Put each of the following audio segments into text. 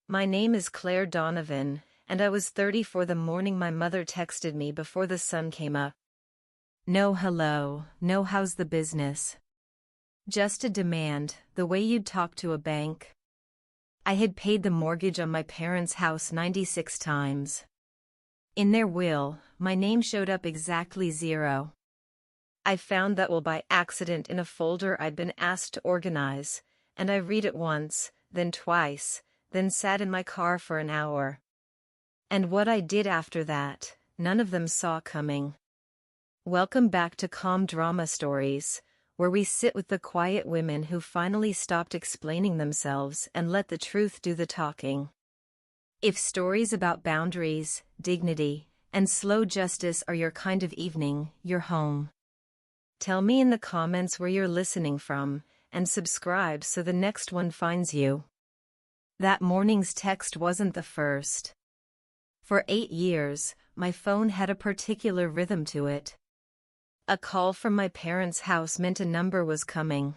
My name is Claire Donovan, and I was 34 the morning my mother texted me before the sun came up. No hello, no how's the business. Just a demand, the way you'd talk to a bank. I had paid the mortgage on my parents' house 96 times. In their will, my name showed up exactly 0. I found that will by accident in a folder I'd been asked to organize, and I read it once, then twice, then sat in my car for an hour. And what I did after that, none of them saw coming. Welcome back to Calm Drama Stories, where we sit with the quiet women who finally stopped explaining themselves and let the truth do the talking. If stories about boundaries, dignity, and slow justice are your kind of evening, you're home. Tell me in the comments where you're listening from, and subscribe so the next one finds you. That morning's text wasn't the first. For 8 years, my phone had a particular rhythm to it. A call from my parents' house meant a number was coming.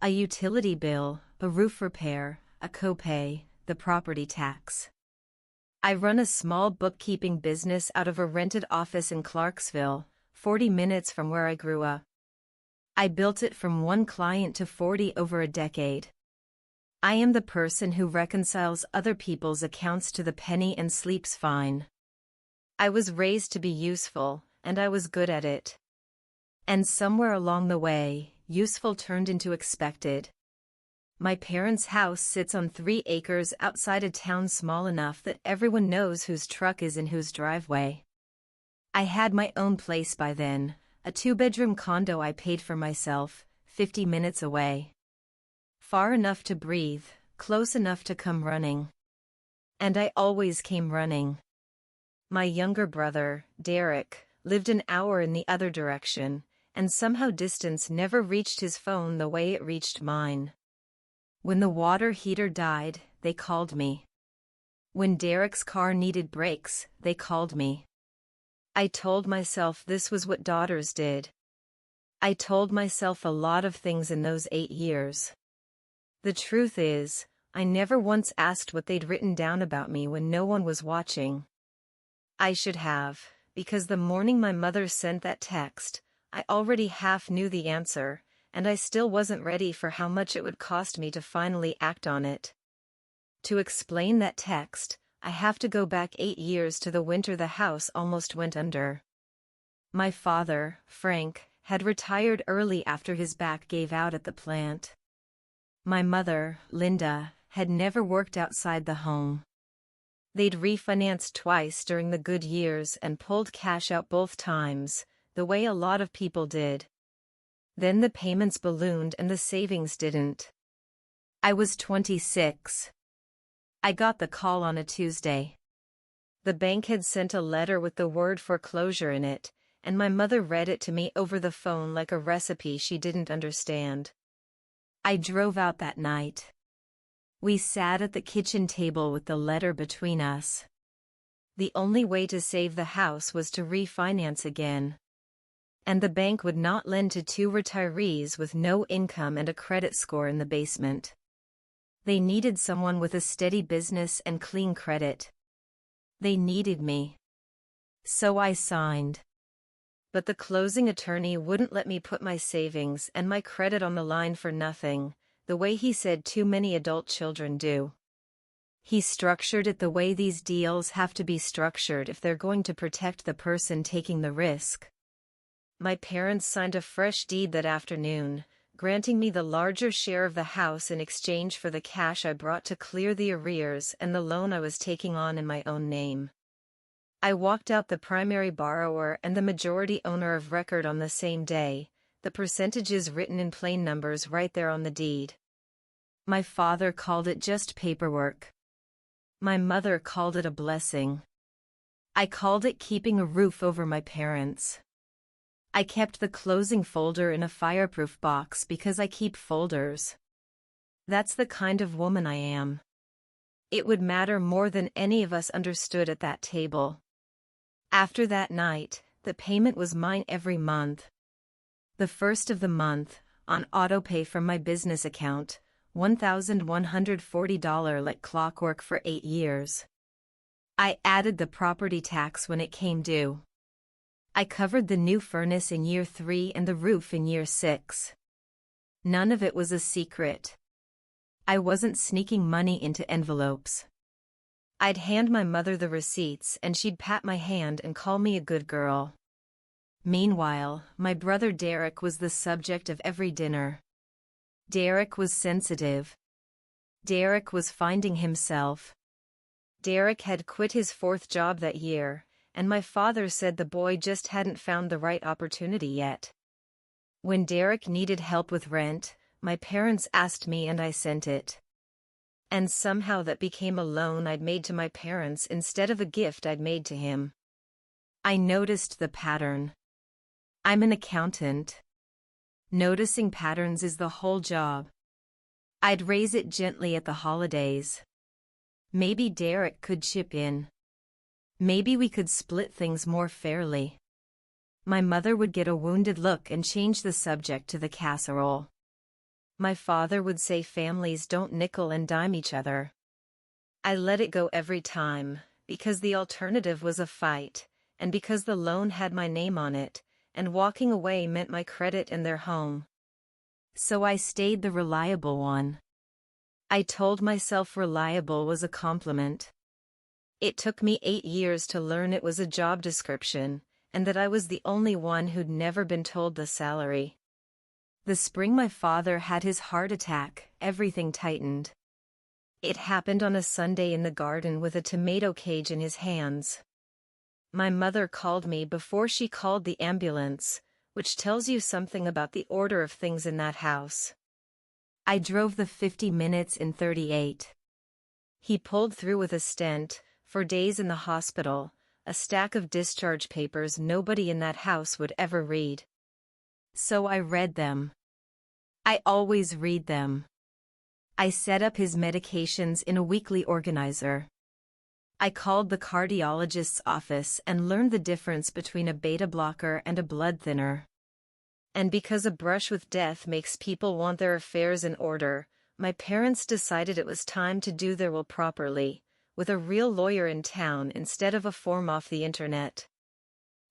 A utility bill, a roof repair, a copay, the property tax. I run a small bookkeeping business out of a rented office in Clarksville, 40 minutes from where I grew up. I built it from 1 client to 40 over a decade. I am the person who reconciles other people's accounts to the penny and sleeps fine. I was raised to be useful, and I was good at it. And somewhere along the way, useful turned into expected. My parents' house sits on 3 acres outside a town small enough that everyone knows whose truck is in whose driveway. I had my own place by then, a 2-bedroom condo I paid for myself, 50 minutes away. Far enough to breathe, close enough to come running. And I always came running. My younger brother, Derek, lived an hour in the other direction, and somehow distance never reached his phone the way it reached mine. When the water heater died, they called me. When Derek's car needed brakes, they called me. I told myself this was what daughters did. I told myself a lot of things in those 8 years. The truth is, I never once asked what they'd written down about me when no one was watching. I should have, because the morning my mother sent that text, I already half knew the answer, and I still wasn't ready for how much it would cost me to finally act on it. To explain that text, I have to go back 8 years to the winter the house almost went under. My father, Frank, had retired early after his back gave out at the plant. My mother, Linda, had never worked outside the home. They'd refinanced twice during the good years and pulled cash out both times, the way a lot of people did. Then the payments ballooned and the savings didn't. I was 26. I got the call on a Tuesday. The bank had sent a letter with the word foreclosure in it, and my mother read it to me over the phone like a recipe she didn't understand. I drove out that night. We sat at the kitchen table with the letter between us. The only way to save the house was to refinance again. And the bank would not lend to 2 retirees with no income and a credit score in the basement. They needed someone with a steady business and clean credit. They needed me. So I signed. But the closing attorney wouldn't let me put my savings and my credit on the line for nothing, the way he said too many adult children do. He structured it the way these deals have to be structured if they're going to protect the person taking the risk. My parents signed a fresh deed that afternoon, granting me the larger share of the house in exchange for the cash I brought to clear the arrears and the loan I was taking on in my own name. I walked out the primary borrower and the majority owner of record on the same day, the percentages written in plain numbers right there on the deed. My father called it just paperwork. My mother called it a blessing. I called it keeping a roof over my parents. I kept the closing folder in a fireproof box because I keep folders. That's the kind of woman I am. It would matter more than any of us understood at that table. After that night, the payment was mine every month. The first of the month, on autopay from my business account, $1,140 like clockwork for 8 years. I added the property tax when it came due. I covered the new furnace in year 3 and the roof in year 6. None of it was a secret. I wasn't sneaking money into envelopes. I'd hand my mother the receipts and she'd pat my hand and call me a good girl. Meanwhile, my brother Derek was the subject of every dinner. Derek was sensitive. Derek was finding himself. Derek had quit his 4th job that year, and my father said the boy just hadn't found the right opportunity yet. When Derek needed help with rent, my parents asked me and I sent it. And somehow that became a loan I'd made to my parents instead of a gift I'd made to him. I noticed the pattern. I'm an accountant. Noticing patterns is the whole job. I'd raise it gently at the holidays. Maybe Derek could chip in. Maybe we could split things more fairly. My mother would get a wounded look and change the subject to the casserole. My father would say families don't nickel and dime each other. I let it go every time, because the alternative was a fight, and because the loan had my name on it, and walking away meant my credit in their home. So I stayed the reliable one. I told myself reliable was a compliment. It took me 8 years to learn it was a job description, and that I was the only one who'd never been told the salary. The spring my father had his heart attack, everything tightened. It happened on a Sunday in the garden with a tomato cage in his hands. My mother called me before she called the ambulance, which tells you something about the order of things in that house. I drove the 50 minutes in 38. He pulled through with a stent, for days in the hospital, a stack of discharge papers nobody in that house would ever read. So I read them. I always read them. I set up his medications in a weekly organizer. I called the cardiologist's office and learned the difference between a beta blocker and a blood thinner. And because a brush with death makes people want their affairs in order, my parents decided it was time to do their will properly, with a real lawyer in town instead of a form off the internet.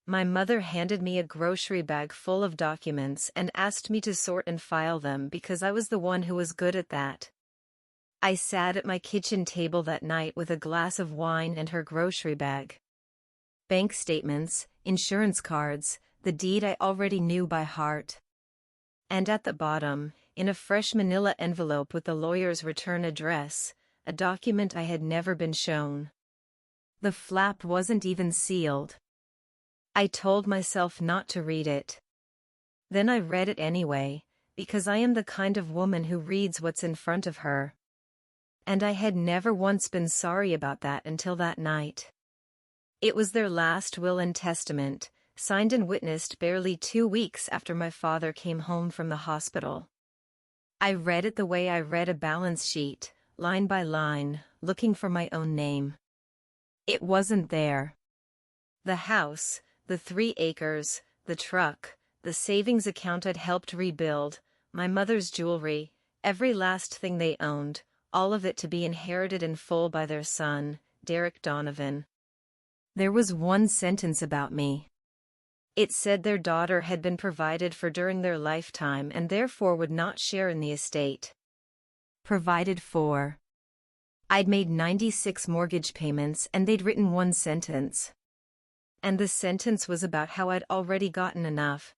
My mother handed me a grocery bag full of documents and asked me to sort and file them because I was the one who was good at that. I sat at my kitchen table that night with a glass of wine and her grocery bag. Bank statements, insurance cards, the deed I already knew by heart. And at the bottom, in a fresh manila envelope with the lawyer's return address, a document I had never been shown. The flap wasn't even sealed. I told myself not to read it. Then I read it anyway, because I am the kind of woman who reads what's in front of her. And I had never once been sorry about that until that night. It was their last will and testament, signed and witnessed barely 2 weeks after my father came home from the hospital. I read it the way I read a balance sheet, line by line, looking for my own name. It wasn't there. The house, the 3 acres, the truck, the savings account I'd helped rebuild, my mother's jewelry, every last thing they owned, all of it to be inherited in full by their son, Derek Donovan. There was one sentence about me. It said their daughter had been provided for during their lifetime and therefore would not share in the estate. Provided for. I'd made 96 mortgage payments and they'd written one sentence. And the sentence was about how I'd already gotten enough.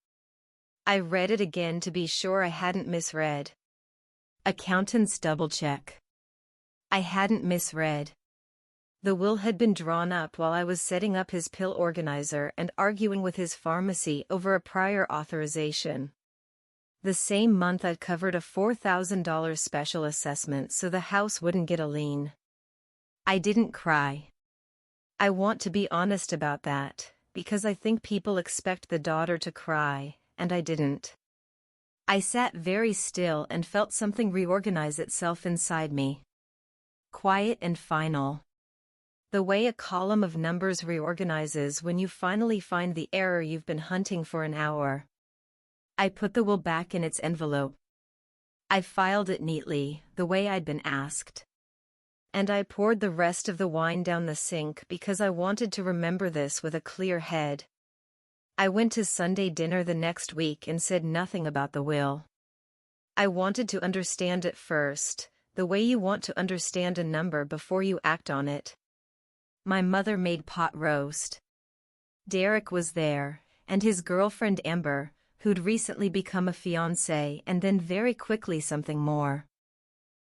I read it again to be sure I hadn't misread. Accountant's double check. I hadn't misread. The will had been drawn up while I was setting up his pill organizer and arguing with his pharmacy over a prior authorization. The same month I'd covered a $4,000 special assessment so the house wouldn't get a lien. I didn't cry. I want to be honest about that, because I think people expect the daughter to cry, and I didn't. I sat very still and felt something reorganize itself inside me. Quiet and final. The way a column of numbers reorganizes when you finally find the error you've been hunting for an hour. I put the will back in its envelope. I filed it neatly, the way I'd been asked. And I poured the rest of the wine down the sink because I wanted to remember this with a clear head. I went to Sunday dinner the next week and said nothing about the will. I wanted to understand it first, the way you want to understand a number before you act on it. My mother made pot roast. Derek was there, and his girlfriend Amber, who'd recently become a fiancé and then very quickly something more.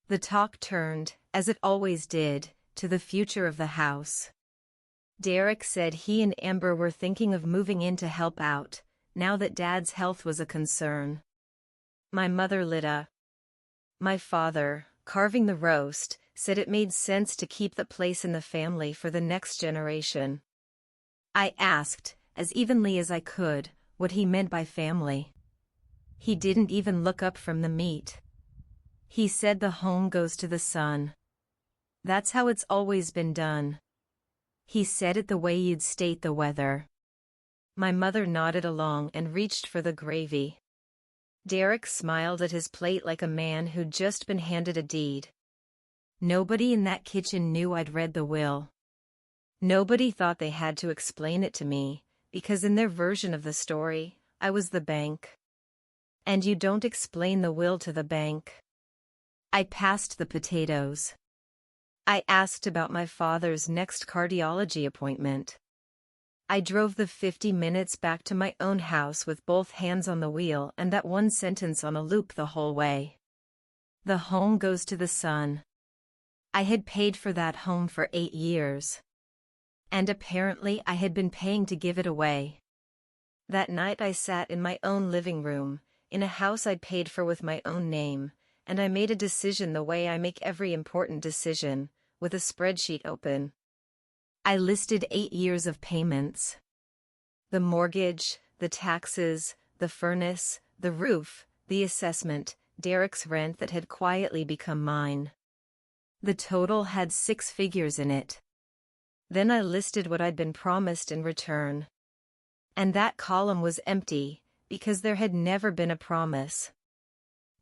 The talk turned, as it always did, to the future of the house. Derek said he and Amber were thinking of moving in to help out, now that Dad's health was a concern. My mother lit up. My father, carving the roast, said it made sense to keep the place in the family for the next generation. I asked, as evenly as I could, what he meant by family. He didn't even look up from the meat. He said the home goes to the son. That's how it's always been done. He said it the way you'd state the weather. My mother nodded along and reached for the gravy. Derek smiled at his plate like a man who'd just been handed a deed. Nobody in that kitchen knew I'd read the will. Nobody thought they had to explain it to me, because in their version of the story, I was the bank. And you don't explain the will to the bank. I passed the potatoes. I asked about my father's next cardiology appointment. I drove the 50 minutes back to my own house with both hands on the wheel and that one sentence on a loop the whole way. The home goes to the son. I had paid for that home for 8 years. And apparently I had been paying to give it away. That night I sat in my own living room, in a house I'd paid for with my own name, and I made a decision the way I make every important decision, with a spreadsheet open. I listed 8 years of payments. The mortgage, the taxes, the furnace, the roof, the assessment, Derek's rent that had quietly become mine. The total had 6 figures in it. Then I listed what I'd been promised in return. And that column was empty, because there had never been a promise.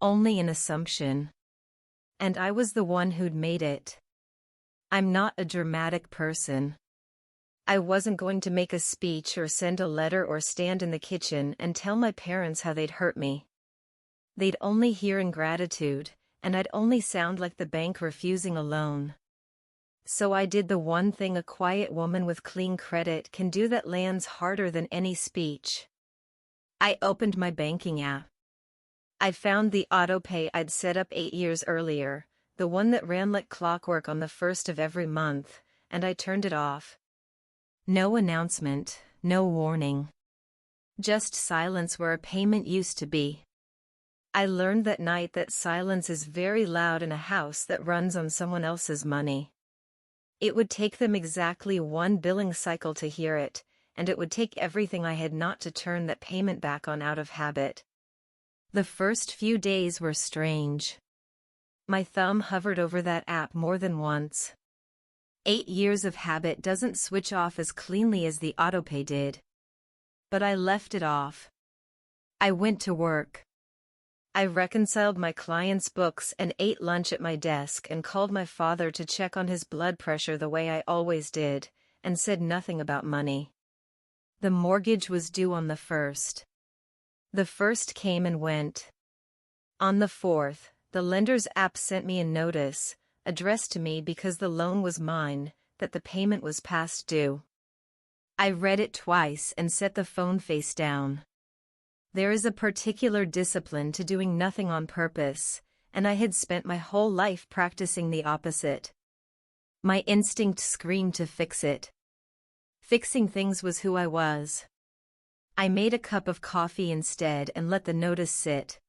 Only an assumption. And I was the one who'd made it. I'm not a dramatic person. I wasn't going to make a speech or send a letter or stand in the kitchen and tell my parents how they'd hurt me. They'd only hear ingratitude, and I'd only sound like the bank refusing a loan. So I did the one thing a quiet woman with clean credit can do that lands harder than any speech. I opened my banking app. I found the auto-pay I'd set up 8 years earlier, the one that ran like clockwork on the first of every month, and I turned it off. No announcement, no warning. Just silence where a payment used to be. I learned that night that silence is very loud in a house that runs on someone else's money. It would take them exactly 1 billing cycle to hear it, and it would take everything I had not to turn that payment back on out of habit. The first few days were strange. My thumb hovered over that app more than once. 8 years of habit doesn't switch off as cleanly as the autopay did. But I left it off. I went to work. I reconciled my clients' books and ate lunch at my desk and called my father to check on his blood pressure the way I always did, and said nothing about money. The mortgage was due on the 1st. The 1st came and went. On the 4th, the lender's app sent me a notice, addressed to me because the loan was mine, that the payment was past due. I read it twice and set the phone face down. There is a particular discipline to doing nothing on purpose, and I had spent my whole life practicing the opposite. My instinct screamed to fix it. Fixing things was who I was. I made a cup of coffee instead and let the notice sit.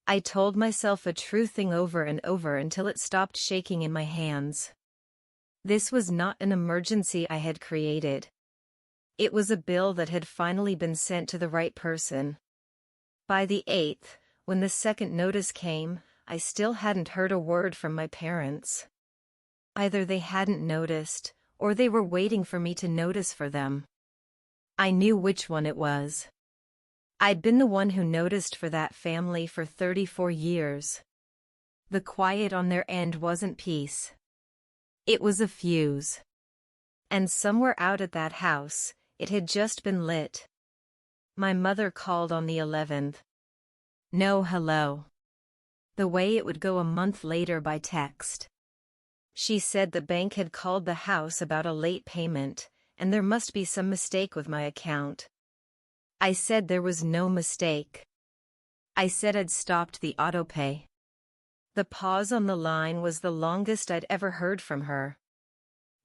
I told myself a true thing over and over until it stopped shaking in my hands. This was not an emergency I had created. It was a bill that had finally been sent to the right person. By the 8th, when the second notice came, I still hadn't heard a word from my parents. Either they hadn't noticed, or they were waiting for me to notice for them. I knew which one it was. I'd been the one who noticed for that family for 34 years. The quiet on their end wasn't peace. It was a fuse. And somewhere out at that house, it had just been lit. My mother called on the 11th. No hello. The way it would go a month later by text. She said the bank had called the house about a late payment, and there must be some mistake with my account. I said there was no mistake. I said I'd stopped the autopay. The pause on the line was the longest I'd ever heard from her.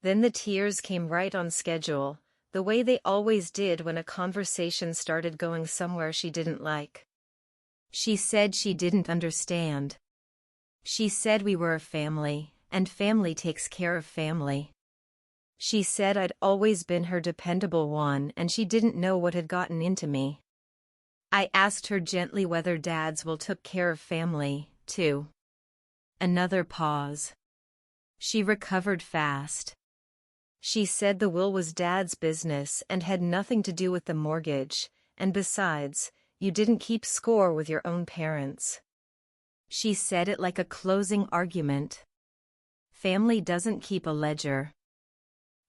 Then the tears came right on schedule, the way they always did when a conversation started going somewhere she didn't like. She said she didn't understand. She said we were a family, and family takes care of family. She said I'd always been her dependable one and she didn't know what had gotten into me. I asked her gently whether dads will took care of family, too. Another pause. She recovered fast. She said the will was Dad's business and had nothing to do with the mortgage, and besides, you didn't keep score with your own parents. She said it like a closing argument. Family doesn't keep a ledger.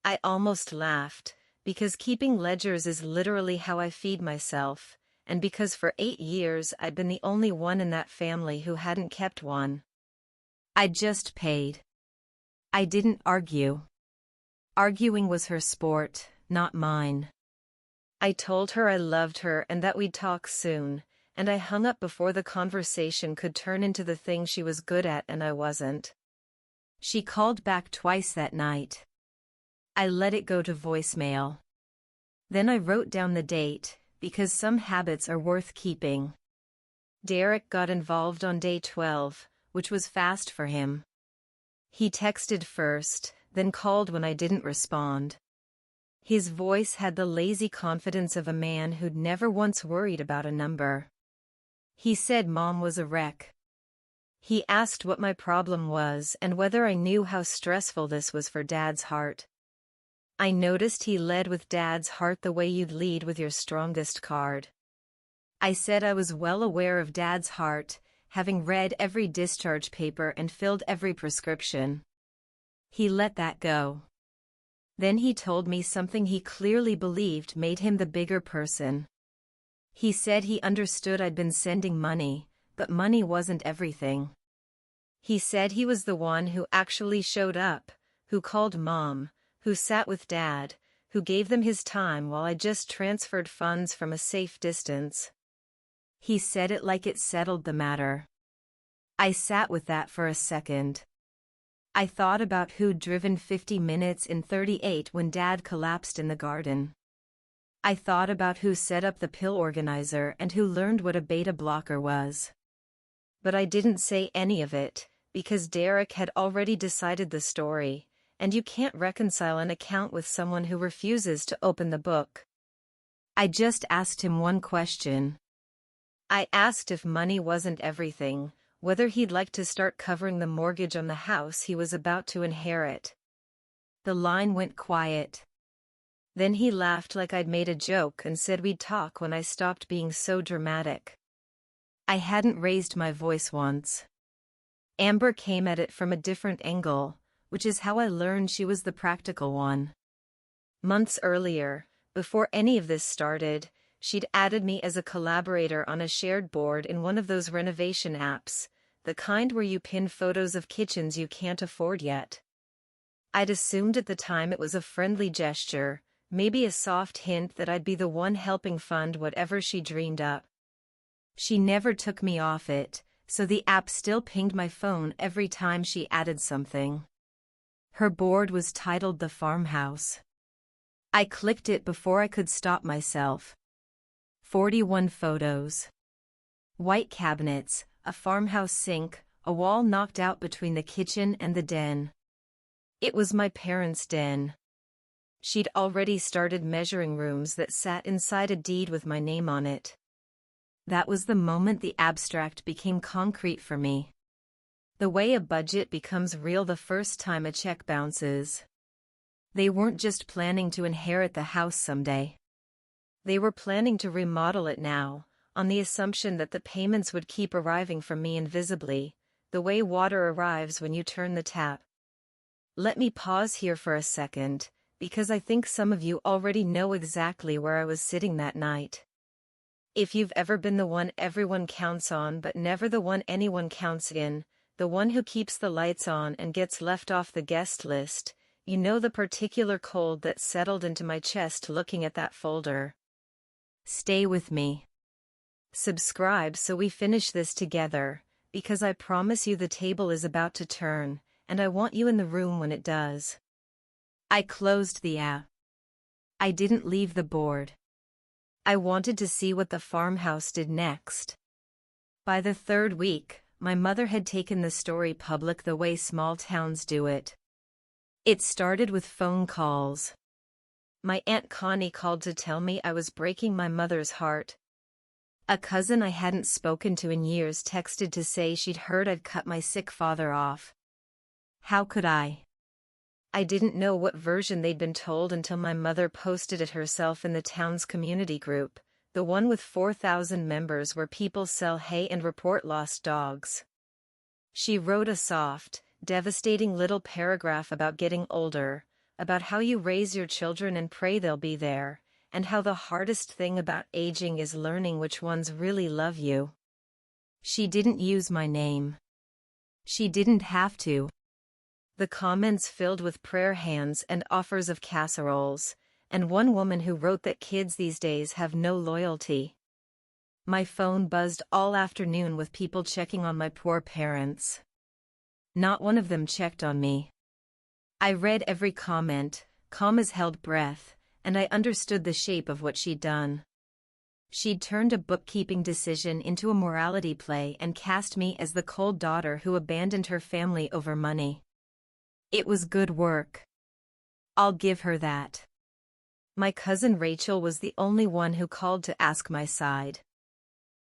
I almost laughed, because keeping ledgers is literally how I feed myself, and because for 8 years I'd been the only one in that family who hadn't kept one. I just paid. I didn't argue. Arguing was her sport, not mine. I told her I loved her and that we'd talk soon, and I hung up before the conversation could turn into the thing she was good at and I wasn't. She called back twice that night. I let it go to voicemail. Then I wrote down the date, because some habits are worth keeping. Derek got involved on day 12, which was fast for him. He texted first, then called when I didn't respond. His voice had the lazy confidence of a man who'd never once worried about a number. He said Mom was a wreck. He asked what my problem was and whether I knew how stressful this was for Dad's heart. I noticed he led with Dad's heart the way you'd lead with your strongest card. I said I was well aware of Dad's heart, having read every discharge paper and filled every prescription. He let that go. Then he told me something he clearly believed made him the bigger person. He said he understood I'd been sending money, but money wasn't everything. He said he was the one who actually showed up, who called Mom, who sat with Dad, who gave them his time while I just transferred funds from a safe distance. He said it like it settled the matter. I sat with that for a second. I thought about who'd driven 50 minutes in 38 when Dad collapsed in the garden. I thought about who set up the pill organizer and who learned what a beta blocker was. But I didn't say any of it, because Derek had already decided the story, and you can't reconcile an account with someone who refuses to open the book. I just asked him one question. I asked if money wasn't everything, whether he'd like to start covering the mortgage on the house he was about to inherit. The line went quiet. Then he laughed like I'd made a joke and said we'd talk when I stopped being so dramatic. I hadn't raised my voice once. Amber came at it from a different angle, which is how I learned she was the practical one. Months earlier, before any of this started, she'd added me as a collaborator on a shared board in one of those renovation apps, the kind where you pin photos of kitchens you can't afford yet. I'd assumed at the time it was a friendly gesture, maybe a soft hint that I'd be the one helping fund whatever she dreamed up. She never took me off it, so the app still pinged my phone every time she added something. Her board was titled The Farmhouse. I clicked it before I could stop myself. 41 photos. White cabinets, a farmhouse sink, a wall knocked out between the kitchen and the den. It was my parents' den. She'd already started measuring rooms that sat inside a deed with my name on it. That was the moment the abstract became concrete for me. The way a budget becomes real the first time a check bounces. They weren't just planning to inherit the house someday. They were planning to remodel it now, on the assumption that the payments would keep arriving from me invisibly, the way water arrives when you turn the tap. Let me pause here for a second, because I think some of you already know exactly where I was sitting that night. If you've ever been the one everyone counts on but never the one anyone counts in, the one who keeps the lights on and gets left off the guest list, you know the particular cold that settled into my chest looking at that folder. Stay with me. Subscribe so we finish this together, because I promise you the table is about to turn, and I want you in the room when it does. I closed the app. I didn't leave the board. I wanted to see what the farmhouse did next. By the third week, my mother had taken the story public the way small towns do it. It started with phone calls. My Aunt Connie called to tell me I was breaking my mother's heart. A cousin I hadn't spoken to in years texted to say she'd heard I'd cut my sick father off. How could I? I didn't know what version they'd been told until my mother posted it herself in the town's community group, the one with 4,000 members where people sell hay and report lost dogs. She wrote a soft, devastating little paragraph about getting older, about how you raise your children and pray they'll be there, and how the hardest thing about aging is learning which ones really love you. She didn't use my name. She didn't have to. The comments filled with prayer hands and offers of casseroles, and one woman who wrote that kids these days have no loyalty. My phone buzzed all afternoon with people checking on my poor parents. Not one of them checked on me. I read every comment, commas held breath, and I understood the shape of what she'd done. She'd turned a bookkeeping decision into a morality play and cast me as the cold daughter who abandoned her family over money. It was good work. I'll give her that. My cousin Rachel was the only one who called to ask my side.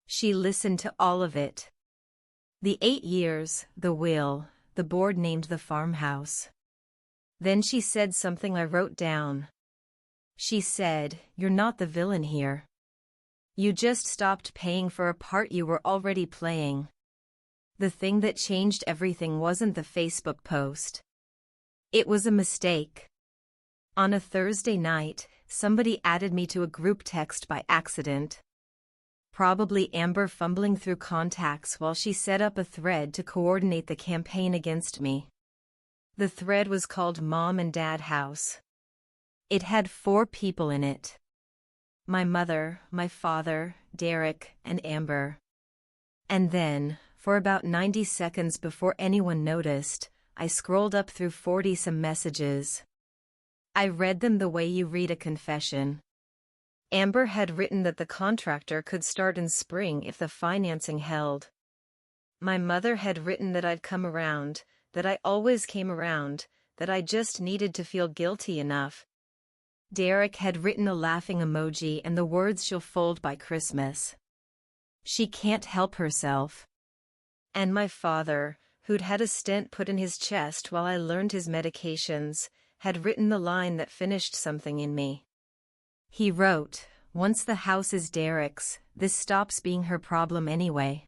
She listened to all of it. The 8 years, the will, the board named the farmhouse. Then she said something I wrote down. She said, "You're not the villain here. You just stopped paying for a part you were already playing." The thing that changed everything wasn't the Facebook post. It was a mistake. On a Thursday night, somebody added me to a group text by accident. Probably Amber fumbling through contacts while she set up a thread to coordinate the campaign against me. The thread was called Mom and Dad House. It had 4 people in it. My mother, my father, Derek, and Amber. And then, for about 90 seconds before anyone noticed, I scrolled up through 40-some messages. I read them the way you read a confession. Amber had written that the contractor could start in spring if the financing held. My mother had written that I'd come around, that I always came around, that I just needed to feel guilty enough. Derek had written a laughing emoji and the words "she'll fold by Christmas. She can't help herself." And my father, who'd had a stent put in his chest while I learned his medications, had written the line that finished something in me. He wrote, "Once the house is Derek's, this stops being her problem anyway."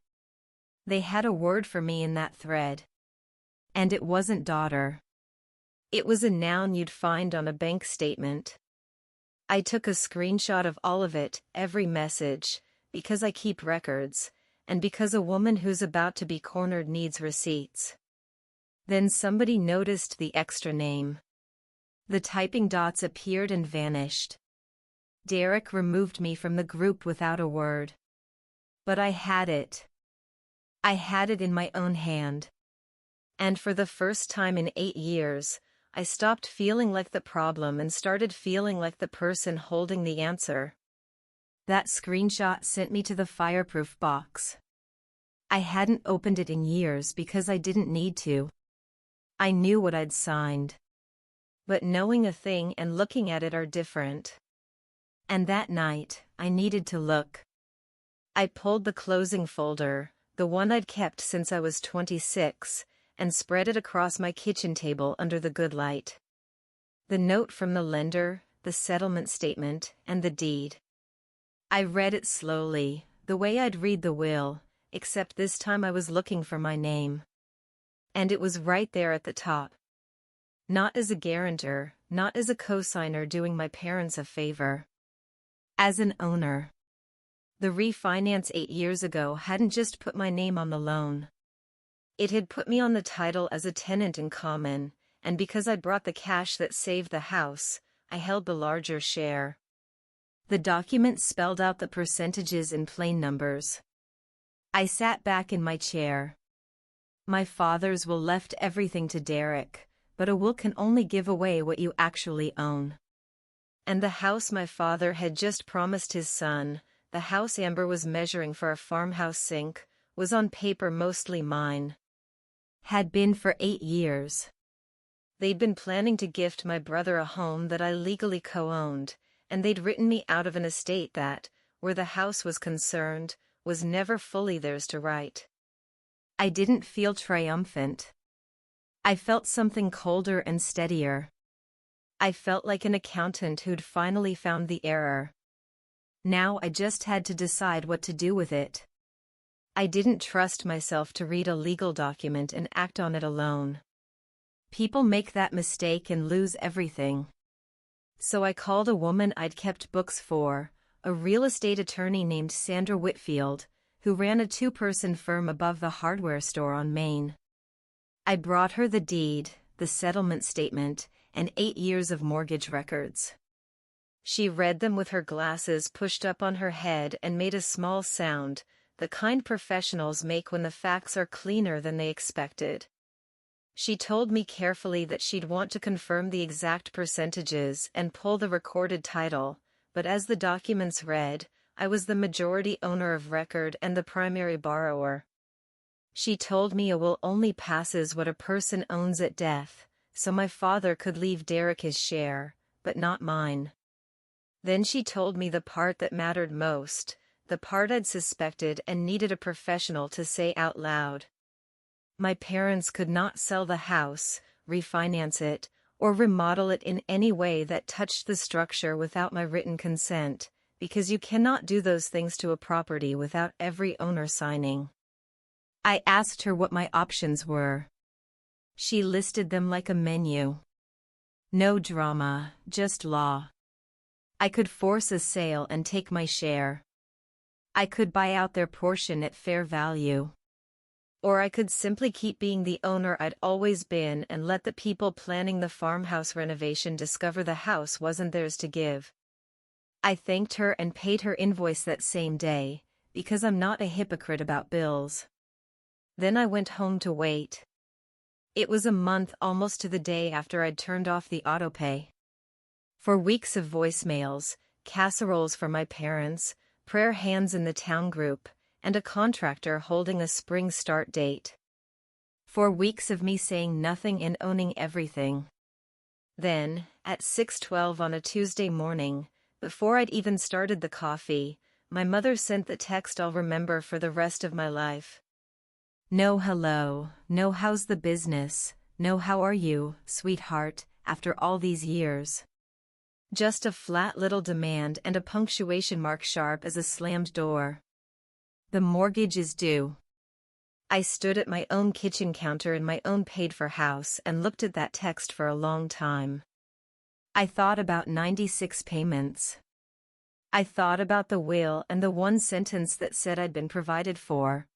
They had a word for me in that thread. And it wasn't daughter. It was a noun you'd find on a bank statement. I took a screenshot of all of it, every message, because I keep records, and because a woman who's about to be cornered needs receipts. Then somebody noticed the extra name. The typing dots appeared and vanished. Derek removed me from the group without a word. But I had it. I had it in my own hand. And for the first time in 8 years, I stopped feeling like the problem and started feeling like the person holding the answer. That screenshot sent me to the fireproof box. I hadn't opened it in years because I didn't need to. I knew what I'd signed. But knowing a thing and looking at it are different. And that night, I needed to look. I pulled the closing folder, the one I'd kept since I was 26, and spread it across my kitchen table under the good light. The note from the lender, the settlement statement, and the deed. I read it slowly, the way I'd read the will, except this time I was looking for my name. And it was right there at the top. Not as a guarantor, not as a cosigner doing my parents a favor. As an owner. The refinance 8 years ago hadn't just put my name on the loan. It had put me on the title as a tenant in common, and because I'd brought the cash that saved the house, I held the larger share. The document spelled out the percentages in plain numbers. I sat back in my chair. My father's will left everything to Derek, but a will can only give away what you actually own. And the house my father had just promised his son, the house Amber was measuring for a farmhouse sink, was on paper mostly mine. Had been for 8 years. They'd been planning to gift my brother a home that I legally co-owned, and they'd written me out of an estate that, where the house was concerned, was never fully theirs to write. I didn't feel triumphant. I felt something colder and steadier. I felt like an accountant who'd finally found the error. Now I just had to decide what to do with it. I didn't trust myself to read a legal document and act on it alone. People make that mistake and lose everything. So I called a woman I'd kept books for, a real estate attorney named Sandra Whitfield, who ran a 2-person firm above the hardware store on Main. I brought her the deed, the settlement statement, and 8 years of mortgage records. She read them with her glasses pushed up on her head and made a small sound, the kind professionals make when the facts are cleaner than they expected. She told me carefully that she'd want to confirm the exact percentages and pull the recorded title, but as the documents read, I was the majority owner of record and the primary borrower. She told me a will only passes what a person owns at death, so my father could leave Derek his share, but not mine. Then she told me the part that mattered most, the part I'd suspected and needed a professional to say out loud. My parents could not sell the house, refinance it, or remodel it in any way that touched the structure without my written consent, because you cannot do those things to a property without every owner signing. I asked her what my options were. She listed them like a menu. No drama, just law. I could force a sale and take my share. I could buy out their portion at fair value. Or I could simply keep being the owner I'd always been and let the people planning the farmhouse renovation discover the house wasn't theirs to give. I thanked her and paid her invoice that same day, because I'm not a hypocrite about bills. Then I went home to wait. It was a month almost to the day after I'd turned off the autopay. For weeks of voicemails, casseroles for my parents, prayer hands in the town group, and a contractor holding a spring start date. 4 weeks of me saying nothing and owning everything. Then, at 6:12 on a Tuesday morning, before I'd even started the coffee, my mother sent the text I'll remember for the rest of my life. No hello, no how's the business, no how are you, sweetheart, after all these years. Just a flat little demand and a punctuation mark sharp as a slammed door. The mortgage is due. I stood at my own kitchen counter in my own paid-for house and looked at that text for a long time. I thought about 96 payments. I thought about the will and the one sentence that said I'd been provided for.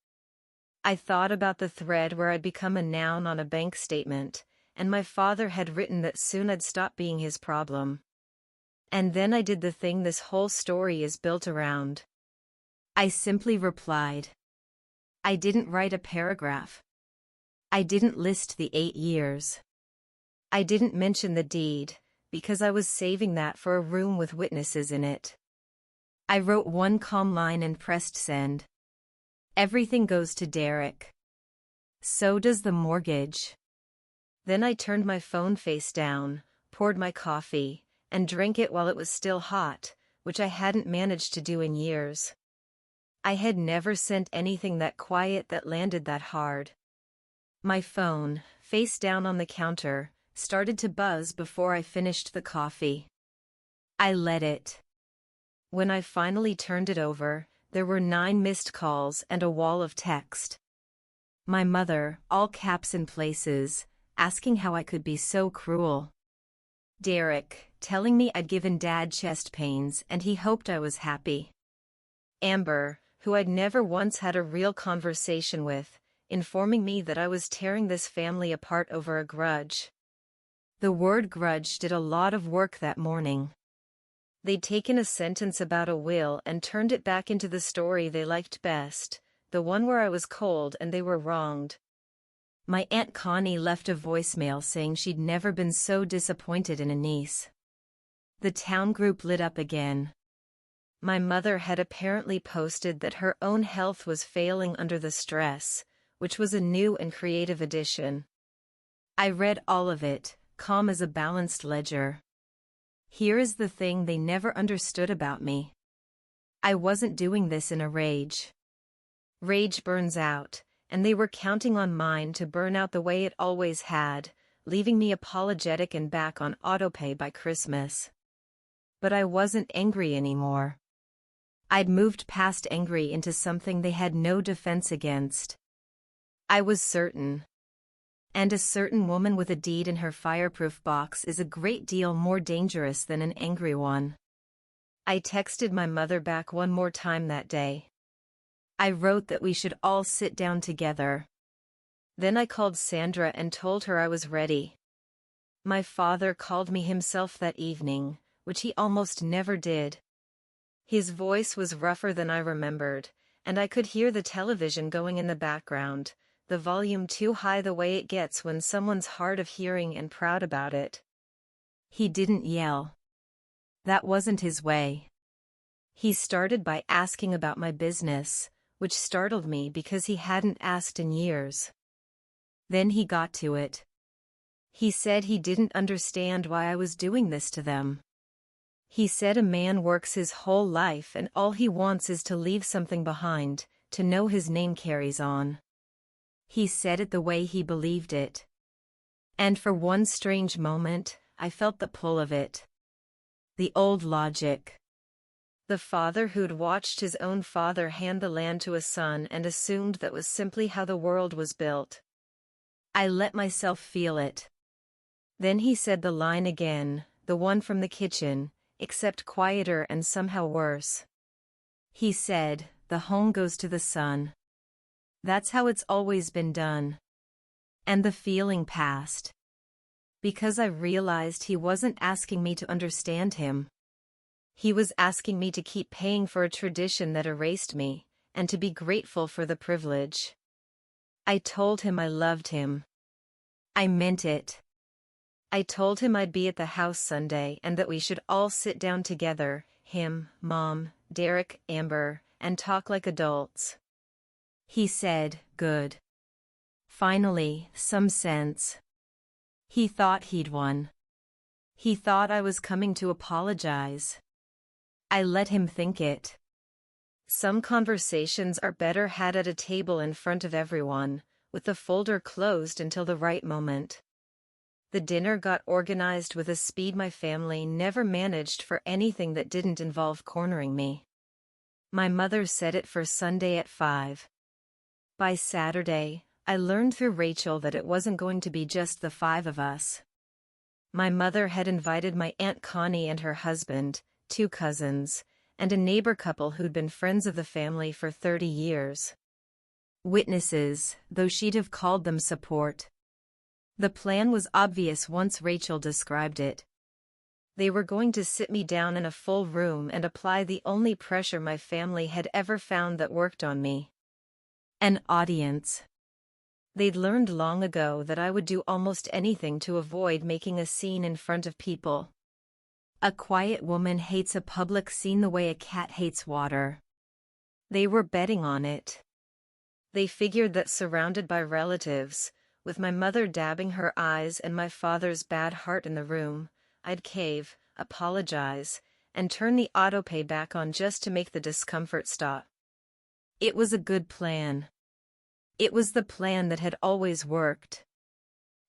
I thought about the thread where I'd become a noun on a bank statement, and my father had written that soon I'd stop being his problem. And then I did the thing this whole story is built around. I simply replied. I didn't write a paragraph. I didn't list the 8 years. I didn't mention the deed, because I was saving that for a room with witnesses in it. I wrote one calm line and pressed send. Everything goes to Derek. So does the mortgage. Then I turned my phone face down, poured my coffee, and drank it while it was still hot, which I hadn't managed to do in years. I had never sent anything that quiet that landed that hard. My phone, face down on the counter, started to buzz before I finished the coffee. I let it. When I finally turned it over, there were 9 missed calls and a wall of text. My mother, all caps in places, asking how I could be so cruel. Derek, telling me I'd given Dad chest pains and he hoped I was happy. Amber, who I'd never once had a real conversation with, informing me that I was tearing this family apart over a grudge. The word grudge did a lot of work that morning. They'd taken a sentence about a will and turned it back into the story they liked best, the one where I was cold and they were wronged. My Aunt Connie left a voicemail saying she'd never been so disappointed in a niece. The town group lit up again. My mother had apparently posted that her own health was failing under the stress, which was a new and creative addition. I read all of it, calm as a balanced ledger. Here is the thing they never understood about me. I wasn't doing this in a rage. Rage burns out, and they were counting on mine to burn out the way it always had, leaving me apologetic and back on autopay by Christmas. But I wasn't angry anymore. I'd moved past angry into something they had no defense against. I was certain. And a certain woman with a deed in her fireproof box is a great deal more dangerous than an angry one. I texted my mother back one more time that day. I wrote that we should all sit down together. Then I called Sandra and told her I was ready. My father called me himself that evening, which he almost never did. His voice was rougher than I remembered, and I could hear the television going in the background, the volume too high the way it gets when someone's hard of hearing and proud about it. He didn't yell. That wasn't his way. He started by asking about my business, which startled me because he hadn't asked in years. Then he got to it. He said he didn't understand why I was doing this to them. He said a man works his whole life and all he wants is to leave something behind, to know his name carries on. He said it the way he believed it. And for one strange moment, I felt the pull of it. The old logic. The father who'd watched his own father hand the land to a son and assumed that was simply how the world was built. I let myself feel it. Then he said the line again, the one from the kitchen, except quieter and somehow worse. He said, "The home goes to the son. That's how it's always been done." And the feeling passed. Because I realized he wasn't asking me to understand him. He was asking me to keep paying for a tradition that erased me, and to be grateful for the privilege. I told him I loved him. I meant it. I told him I'd be at the house Sunday and that we should all sit down together, him, Mom, Derek, Amber, and talk like adults. He said, "Good. Finally, some sense." He thought he'd won. He thought I was coming to apologize. I let him think it. Some conversations are better had at a table in front of everyone, with the folder closed until the right moment. The dinner got organized with a speed my family never managed for anything that didn't involve cornering me. My mother set it for Sunday at 5. By Saturday, I learned through Rachel that it wasn't going to be just the 5 of us. My mother had invited my Aunt Connie and her husband, 2 cousins, and a neighbor couple who'd been friends of the family for 30 years. Witnesses, though she'd have called them support. The plan was obvious once Rachel described it. They were going to sit me down in a full room and apply the only pressure my family had ever found that worked on me. An audience. They'd learned long ago that I would do almost anything to avoid making a scene in front of people. A quiet woman hates a public scene the way a cat hates water. They were betting on it. They figured that surrounded by relatives, with my mother dabbing her eyes and my father's bad heart in the room, I'd cave, apologize, and turn the autopay back on just to make the discomfort stop. It was a good plan. It was the plan that had always worked.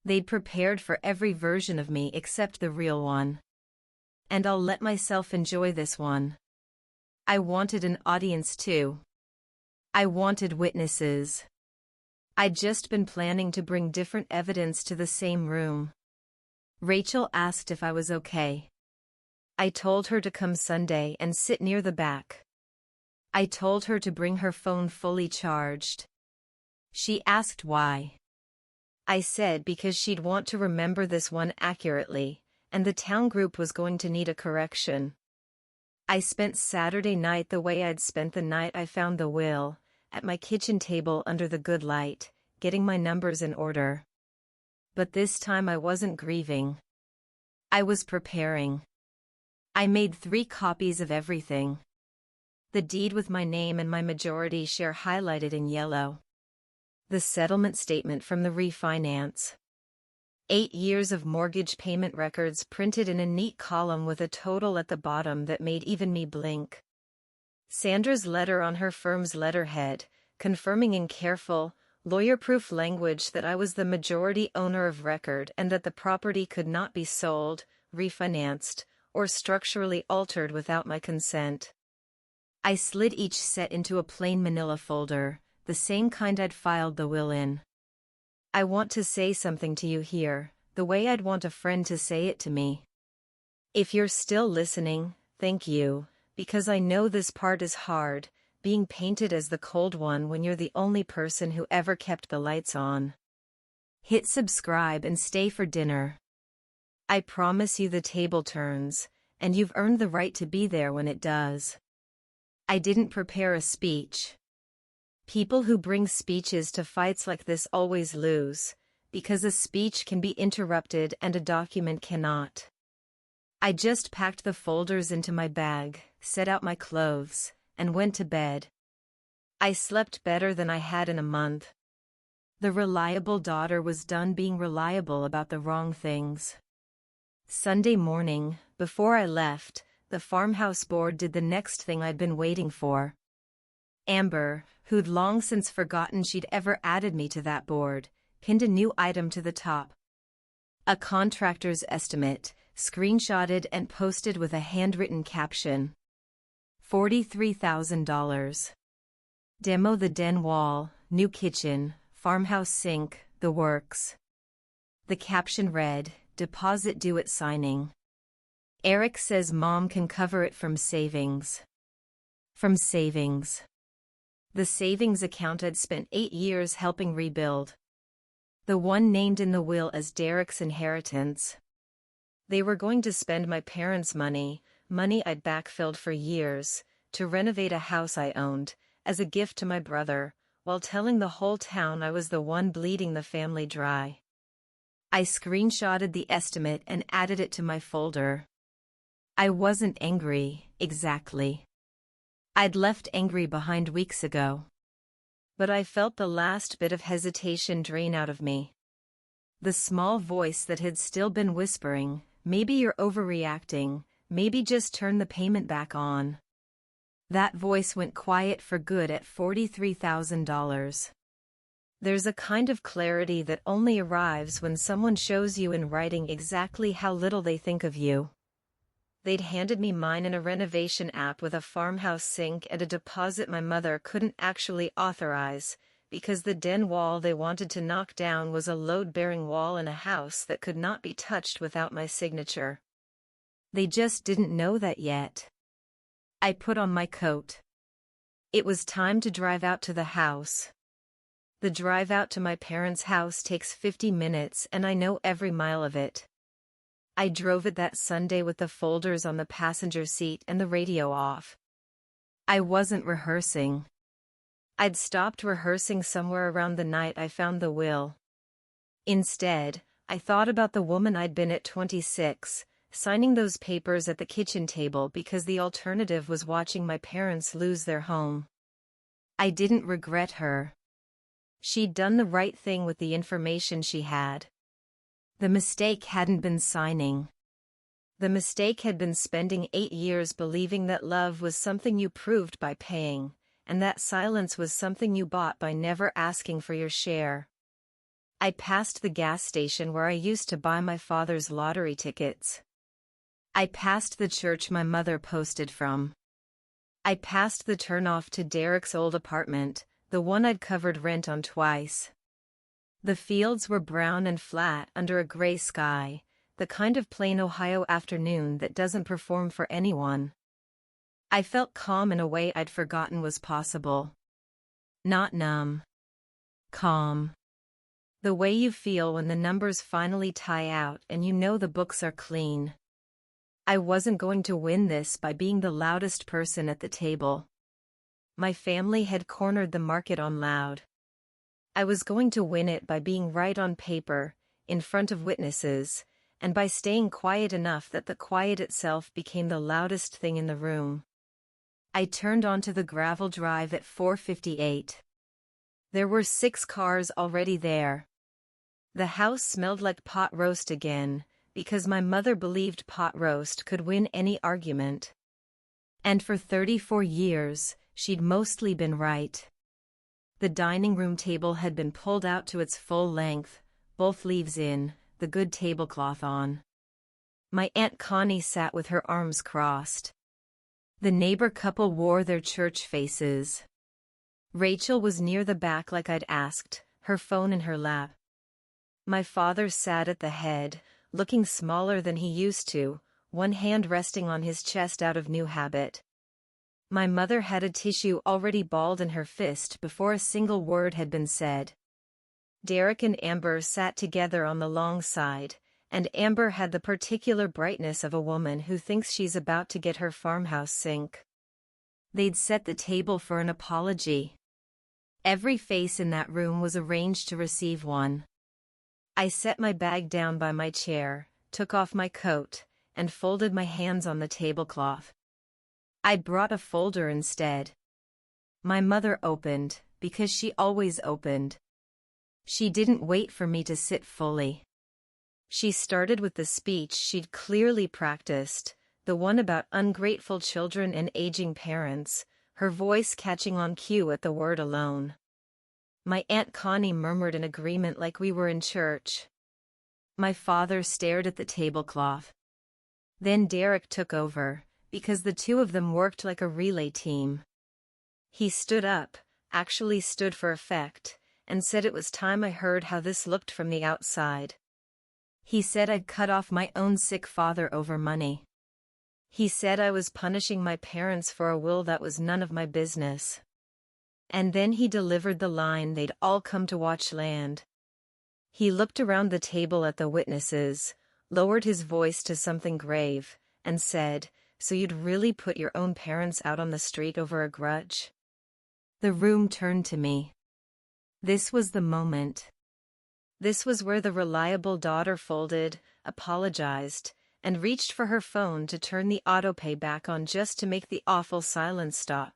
They'd prepared for every version of me except the real one. And I'll let myself enjoy this one. I wanted an audience too. I wanted witnesses. I'd just been planning to bring different evidence to the same room. Rachel asked if I was okay. I told her to come Sunday and sit near the back. I told her to bring her phone fully charged. She asked why. I said because she'd want to remember this one accurately, and the town group was going to need a correction. I spent Saturday night the way I'd spent the night I found the will, at my kitchen table under the good light, getting my numbers in order. But this time I wasn't grieving. I was preparing. I made 3 copies of everything. The deed with my name and my majority share highlighted in yellow. The settlement statement from the refinance. 8 years of mortgage payment records printed in a neat column with a total at the bottom that made even me blink. Sandra's letter on her firm's letterhead, confirming in careful, lawyer-proof language that I was the majority owner of record and that the property could not be sold, refinanced, or structurally altered without my consent. I slid each set into a plain manila folder, the same kind I'd filed the will in. I want to say something to you here, the way I'd want a friend to say it to me. If you're still listening, thank you, because I know this part is hard, being painted as the cold one when you're the only person who ever kept the lights on. Hit subscribe and stay for dinner. I promise you the table turns, and you've earned the right to be there when it does. I didn't prepare a speech. People who bring speeches to fights like this always lose, because a speech can be interrupted and a document cannot. I just packed the folders into my bag, set out my clothes, and went to bed. I slept better than I had in a month. The reliable daughter was done being reliable about the wrong things. Sunday morning, before I left, the farmhouse board did the next thing I'd been waiting for. Amber, who'd long since forgotten she'd ever added me to that board, pinned a new item to the top. A contractor's estimate, screenshotted and posted with a handwritten caption. $43,000. Demo the den wall, new kitchen, farmhouse sink, the works. The caption read, deposit due at signing. Eric says mom can cover it from savings. From savings. The savings account I'd spent 8 years helping rebuild. The one named in the will as Derek's inheritance. They were going to spend my parents' money I'd backfilled for years, to renovate a house I owned, as a gift to my brother, while telling the whole town I was the one bleeding the family dry. I screenshotted the estimate and added it to my folder. I wasn't angry, exactly. I'd left angry behind weeks ago. But I felt the last bit of hesitation drain out of me. The small voice that had still been whispering, maybe you're overreacting, maybe just turn the payment back on. That voice went quiet for good at $43,000. There's a kind of clarity that only arrives when someone shows you in writing exactly how little they think of you. They'd handed me mine in a renovation app with a farmhouse sink and a deposit my mother couldn't actually authorize, because the den wall they wanted to knock down was a load-bearing wall in a house that could not be touched without my signature. They just didn't know that yet. I put on my coat. It was time to drive out to the house. The drive out to my parents' house takes 50 minutes and I know every mile of it. I drove it that Sunday with the folders on the passenger seat and the radio off. I wasn't rehearsing. I'd stopped rehearsing somewhere around the night I found the will. Instead, I thought about the woman I'd been at 26, signing those papers at the kitchen table because the alternative was watching my parents lose their home. I didn't regret her. She'd done the right thing with the information she had. The mistake hadn't been signing. The mistake had been spending 8 years believing that love was something you proved by paying, and that silence was something you bought by never asking for your share. I passed the gas station where I used to buy my father's lottery tickets. I passed the church my mother posted from. I passed the turnoff to Derek's old apartment, the one I'd covered rent on twice. The fields were brown and flat under a gray sky, the kind of plain Ohio afternoon that doesn't perform for anyone. I felt calm in a way I'd forgotten was possible. Not numb. Calm. The way you feel when the numbers finally tie out and you know the books are clean. I wasn't going to win this by being the loudest person at the table. My family had cornered the market on loud. I was going to win it by being right on paper, in front of witnesses, and by staying quiet enough that the quiet itself became the loudest thing in the room. I turned onto the gravel drive at 4:58. There were 6 cars already there. The house smelled like pot roast again, because my mother believed pot roast could win any argument. And for 34 years, she'd mostly been right. The dining room table had been pulled out to its full length, both leaves in, the good tablecloth on. My Aunt Connie sat with her arms crossed. The neighbor couple wore their church faces. Rachel was near the back like I'd asked, her phone in her lap. My father sat at the head, looking smaller than he used to, one hand resting on his chest out of new habit. My mother had a tissue already balled in her fist before a single word had been said. Derek and Amber sat together on the long side, and Amber had the particular brightness of a woman who thinks she's about to get her farmhouse sink. They'd set the table for an apology. Every face in that room was arranged to receive one. I set my bag down by my chair, took off my coat, and folded my hands on the tablecloth. I'd brought a folder instead. My mother opened, because she always opened. She didn't wait for me to sit fully. She started with the speech she'd clearly practiced, the one about ungrateful children and aging parents, her voice catching on cue at the word alone. My Aunt Connie murmured in agreement like we were in church. My father stared at the tablecloth. Then Derek took over, because the two of them worked like a relay team. He stood up, actually stood for effect, and said it was time I heard how this looked from the outside. He said I'd cut off my own sick father over money. He said I was punishing my parents for a will that was none of my business. And then he delivered the line they'd all come to watch land. He looked around the table at the witnesses, lowered his voice to something grave, and said, "So you'd really put your own parents out on the street over a grudge?" The room turned to me. This was the moment. This was where the reliable daughter folded, apologized, and reached for her phone to turn the autopay back on just to make the awful silence stop.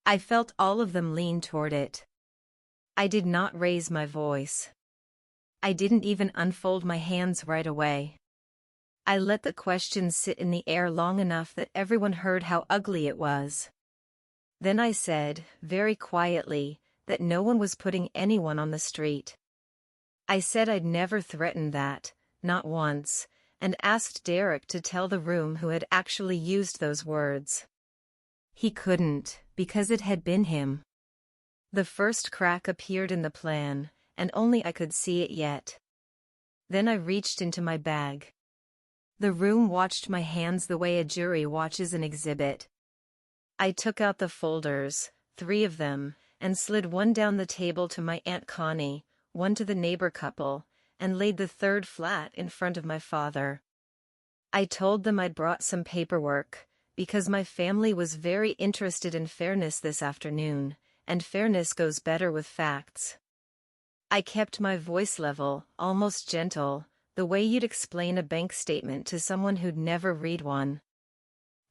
I felt all of them lean toward it. I did not raise my voice. I didn't even unfold my hands right away. I let the question sit in the air long enough that everyone heard how ugly it was. Then I said, very quietly, that no one was putting anyone on the street. I said I'd never threatened that, not once, and asked Derek to tell the room who had actually used those words. He couldn't, because it had been him. The first crack appeared in the plan, and only I could see it yet. Then I reached into my bag. The room watched my hands the way a jury watches an exhibit. I took out the folders, 3 of them, and slid one down the table to my Aunt Connie, one to the neighbor couple, and laid the 3rd flat in front of my father. I told them I'd brought some paperwork, because my family was very interested in fairness this afternoon, and fairness goes better with facts. I kept my voice level, almost gentle, the way you'd explain a bank statement to someone who'd never read one.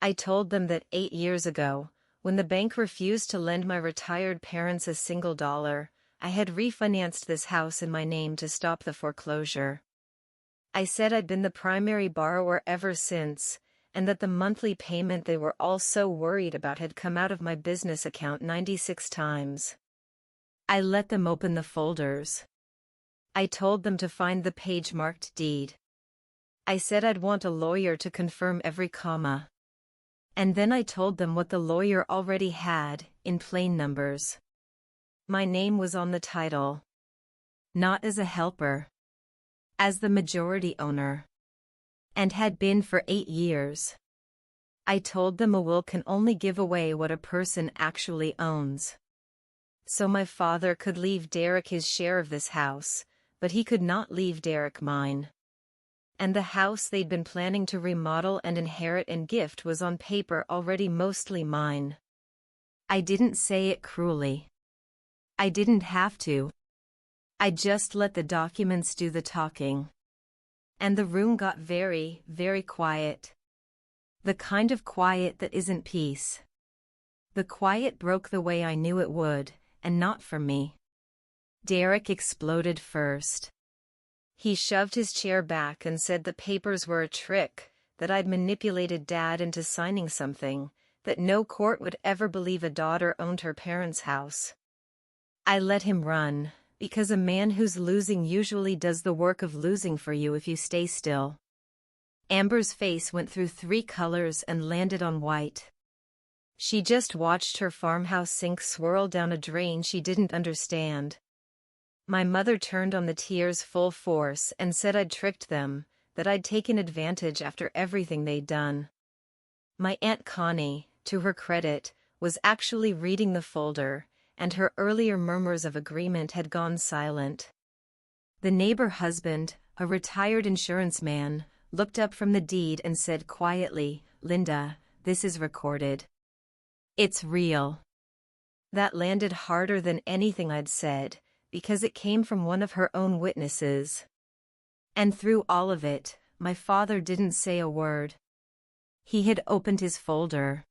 I told them that 8 years ago, when the bank refused to lend my retired parents a single dollar, I had refinanced this house in my name to stop the foreclosure. I said I'd been the primary borrower ever since, and that the monthly payment they were all so worried about had come out of my business account 96 times. I let them open the folders. I told them to find the page marked deed. I said I'd want a lawyer to confirm every comma. And then I told them what the lawyer already had, in plain numbers. My name was on the title. Not as a helper. As the majority owner. And had been for 8 years. I told them a will can only give away what a person actually owns. So my father could leave Derek his share of this house, but he could not leave Derek mine. And the house they'd been planning to remodel and inherit and gift was on paper already mostly mine. I didn't say it cruelly. I didn't have to. I just let the documents do the talking. And the room got very, very quiet. The kind of quiet that isn't peace. The quiet broke the way I knew it would, and not for me. Derek exploded first. He shoved his chair back and said the papers were a trick, that I'd manipulated Dad into signing something, that no court would ever believe a daughter owned her parents' house. I let him run, because a man who's losing usually does the work of losing for you if you stay still. Amber's face went through 3 colors and landed on white. She just watched her farmhouse sink swirl down a drain she didn't understand. My mother turned on the tears full force and said I'd tricked them, that I'd taken advantage after everything they'd done. My Aunt Connie, to her credit, was actually reading the folder, and her earlier murmurs of agreement had gone silent. The neighbor husband, a retired insurance man, looked up from the deed and said quietly, "Linda, this is recorded. It's real." That landed harder than anything I'd said, because it came from one of her own witnesses. And through all of it, my father didn't say a word. He had opened his folder.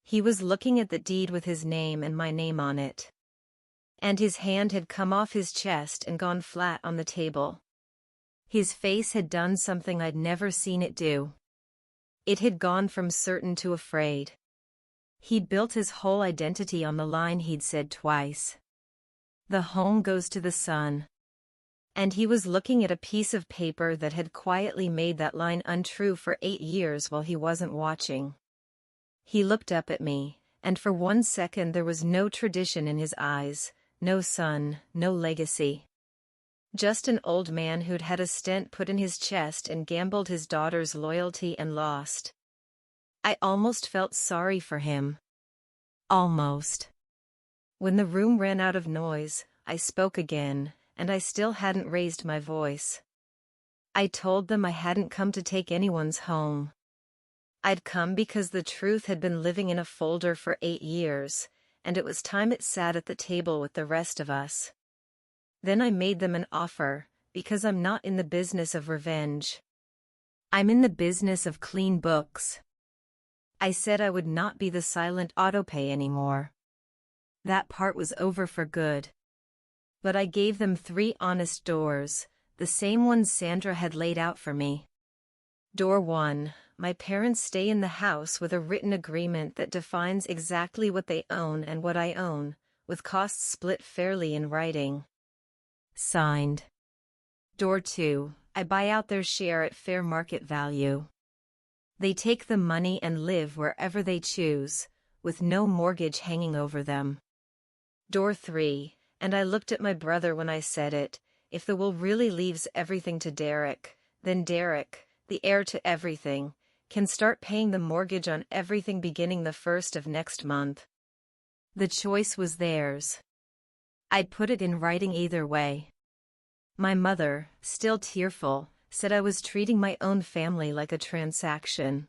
He was looking at the deed with his name and my name on it. And his hand had come off his chest and gone flat on the table. His face had done something I'd never seen it do. It had gone from certain to afraid. He'd built his whole identity on the line he'd said twice. The home goes to the son. And he was looking at a piece of paper that had quietly made that line untrue for 8 years while he wasn't watching. He looked up at me, and for 1 second there was no tradition in his eyes, no son, no legacy. Just an old man who'd had a stent put in his chest and gambled his daughter's loyalty and lost. I almost felt sorry for him. Almost. When the room ran out of noise, I spoke again, and I still hadn't raised my voice. I told them I hadn't come to take anyone's home. I'd come because the truth had been living in a folder for 8 years, and it was time it sat at the table with the rest of us. Then I made them an offer, because I'm not in the business of revenge. I'm in the business of clean books. I said I would not be the silent autopay anymore. That part was over for good. But I gave them 3 honest doors, the same ones Sandra had laid out for me. Door 1, my parents stay in the house with a written agreement that defines exactly what they own and what I own, with costs split fairly in writing. Signed. Door 2, I buy out their share at fair market value. They take the money and live wherever they choose, with no mortgage hanging over them. Door 3, and I looked at my brother when I said it, if the will really leaves everything to Derek, then Derek, the heir to everything, can start paying the mortgage on everything beginning the 1st of next month. The choice was theirs. I'd put it in writing either way. My mother, still tearful, said I was treating my own family like a transaction.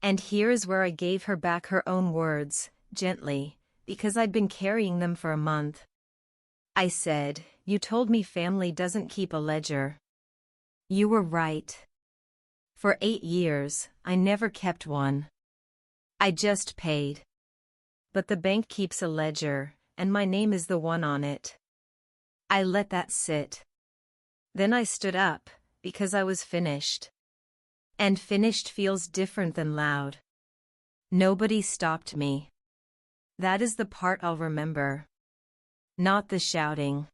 And here is where I gave her back her own words, gently, because I'd been carrying them for a month. I said, "You told me family doesn't keep a ledger." You were right. For 8 years, I never kept one. I just paid. But the bank keeps a ledger, and my name is the one on it. I let that sit. Then I stood up, because I was finished. And finished feels different than loud. Nobody stopped me. That is the part I'll remember. Not the shouting.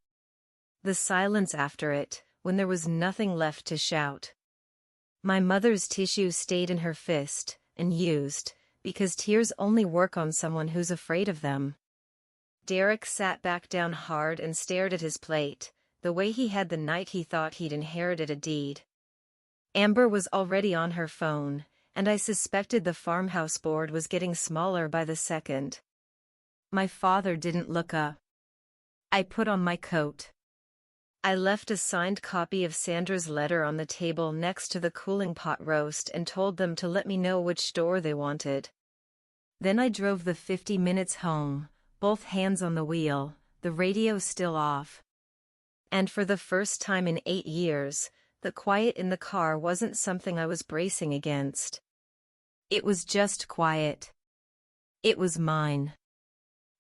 The silence after it, when there was nothing left to shout. My mother's tissue stayed in her fist, unused, because tears only work on someone who's afraid of them. Derek sat back down hard and stared at his plate, the way he had the night he thought he'd inherited a deed. Amber was already on her phone, and I suspected the farmhouse board was getting smaller by the second. My father didn't look up. I put on my coat. I left a signed copy of Sandra's letter on the table next to the cooling pot roast and told them to let me know which door they wanted. Then I drove the 50 minutes home, both hands on the wheel, the radio still off. And for the first time in 8 years, the quiet in the car wasn't something I was bracing against. It was just quiet. It was mine.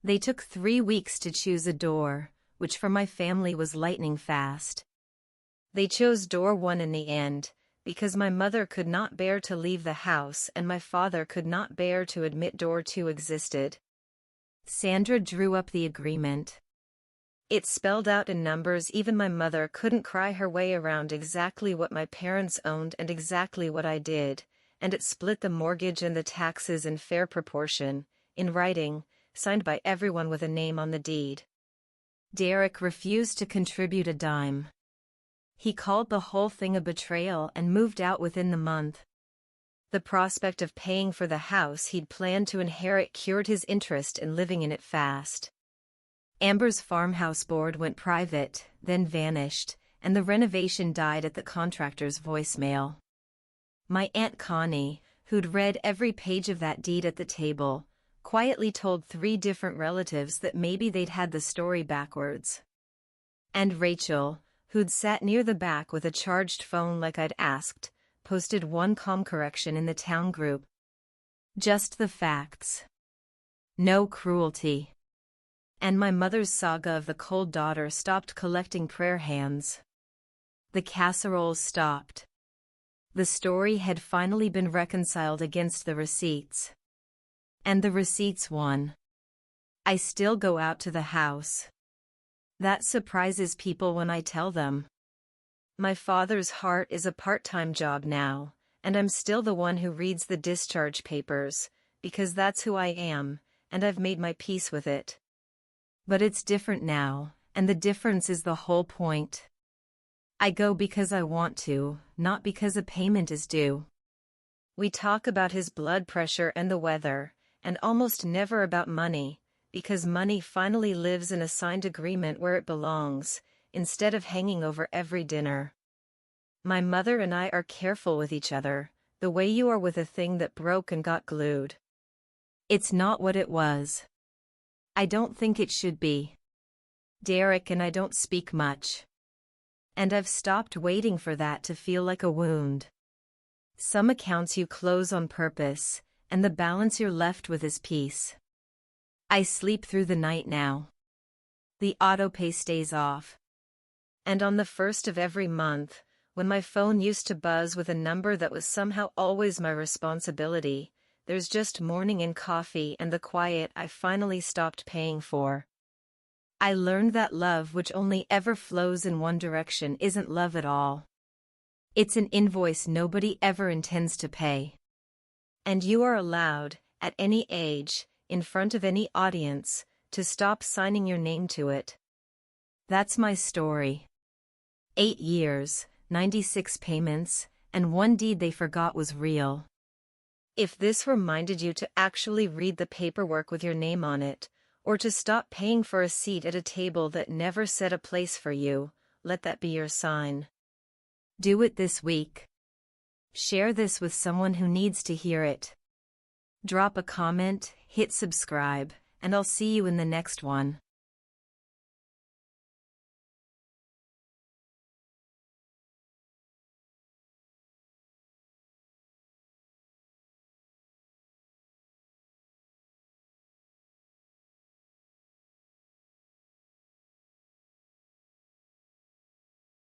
They took 3 weeks to choose a door, which for my family was lightning fast. They chose door 1 in the end, because my mother could not bear to leave the house and my father could not bear to admit door 2 existed. Sandra drew up the agreement. It spelled out in numbers even my mother couldn't cry her way around exactly what my parents owned and exactly what I did, and it split the mortgage and the taxes in fair proportion, in writing, signed by everyone with a name on the deed. Derek refused to contribute a dime. He called the whole thing a betrayal and moved out within the month. The prospect of paying for the house he'd planned to inherit cured his interest in living in it fast. Amber's farmhouse board went private, then vanished, and the renovation died at the contractor's voicemail. My Aunt Connie, who'd read every page of that deed at the table, quietly told 3 different relatives that maybe they'd had the story backwards. And Rachel, who'd sat near the back with a charged phone like I'd asked, posted one calm correction in the town group. Just the facts. No cruelty. And my mother's saga of the cold daughter stopped collecting prayer hands. The casseroles stopped. The story had finally been reconciled against the receipts. And the receipts won. I still go out to the house. That surprises people when I tell them. My father's heart is a part-time job now, and I'm still the one who reads the discharge papers, because that's who I am, and I've made my peace with it. But it's different now, and the difference is the whole point. I go because I want to, not because a payment is due. We talk about his blood pressure and the weather, and almost never about money, because money finally lives in a signed agreement where it belongs, instead of hanging over every dinner. My mother and I are careful with each other, the way you are with a thing that broke and got glued. It's not what it was. I don't think it should be. Derek and I don't speak much. And I've stopped waiting for that to feel like a wound. Some accounts you close on purpose, and the balance you're left with is peace. I sleep through the night now. The autopay stays off. And on the 1st of every month, when my phone used to buzz with a number that was somehow always my responsibility, there's just morning and coffee and the quiet I finally stopped paying for. I learned that love which only ever flows in one direction isn't love at all. It's an invoice nobody ever intends to pay. And you are allowed, at any age, in front of any audience, to stop signing your name to it. That's my story. 8 years, 96 payments, and one deed they forgot was real. If this reminded you to actually read the paperwork with your name on it, or to stop paying for a seat at a table that never set a place for you, let that be your sign. Do it this week. Share this with someone who needs to hear it. Drop a comment, hit subscribe, and I'll see you in the next one.